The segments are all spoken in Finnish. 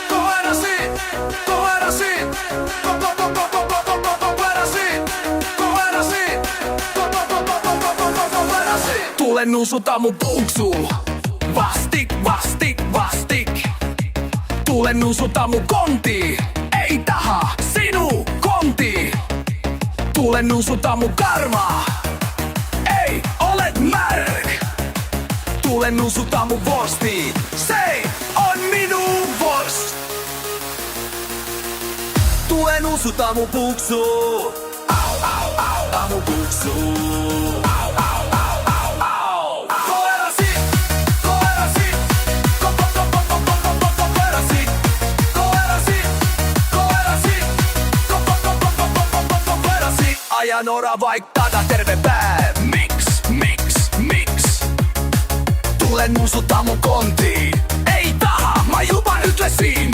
koherasi, koherasi, tule nuusuta mun puuksuun. Vastik, vastik, vastik. Tule nuusuta mun kontiin. Ei taha sinu kontiin. Tule nuusuta mun karvaa. Ei olet märk. Tule nuusuta mun vorstiin. Se on minun vorst. Tule nuusuta mun puuksuun. Au, au, au, au mun puuksuun. Au, au, au, au, au. Koherasi, koherasi, koherasi, koherasi, koherasi, koherasi. Ajan oravaik tada terve pää. Mix, mix, mix. Tule nuusuta mun kontiin. Ei taha, mä jopa ütlesin.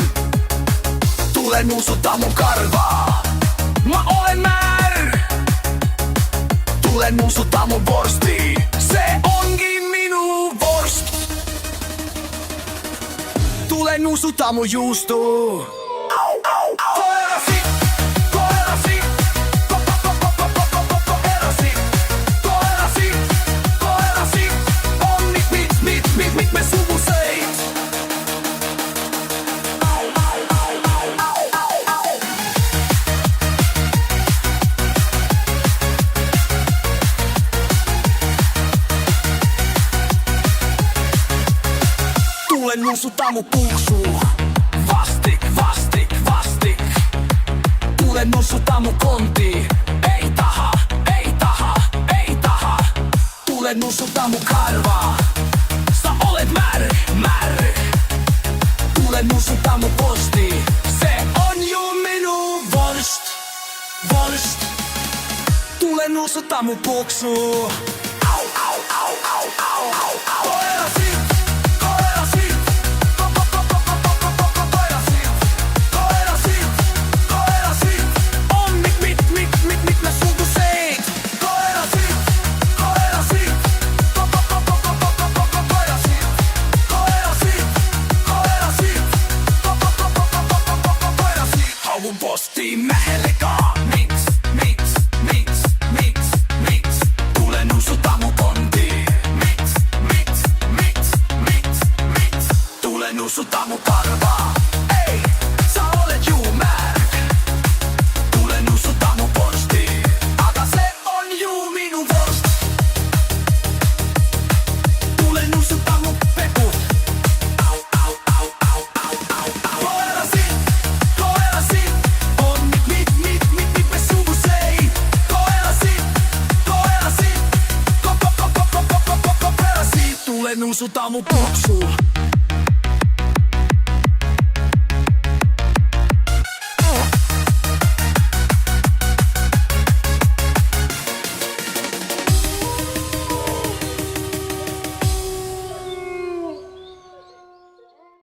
Tule nuusuta mun karvaa. Mä olen mär. Tule nuusuta mun vorstiin. Se onkin minun vorst. Tule nuusuta mun juustuun. Au, au, au. Koherasi, koherasi, koherasi, koherasi, koherasi. On mit me suvuseit. Au, au, au, au, au, au, au. Tule nuusuta mun puuksuun. Vastik, vastik, vastik. Tule nuusuta mun kontiin. Ei taha, ei taha, ei taha. Tule nuusuta mun karvaa. Sä olet märk, märk. Tule nuusuta mun postiin. Se on ju minun vorst, vorst. Tule nuusuta mun puuksuun. Au, au, au, au, au, au, au. Koherasi, koherasi, koherasi, koherasi, koherasi. On mit me suvuseit. Koherasi, koherasi, koherasi, koherasi, koherasi, koherasi. Hauvun postiin mähellekaan. Mix, mix, mix, mix, mix. Tule nuusuta mun kontiin. Mix, mix, mix, mix, mix. Tule nuusuta mun karvaa. Ei, sä olet juu märk. Tule nuusuta mun vorstiin. Aga se on juu minun vorst. Tule nuusuta mun peput. Au, au, au, au, au, au, au. Koherasi, koherasi. On mit me suvuseit. Koherasi, koherasi, koherasi. Tule nuusuta mun puuksuun.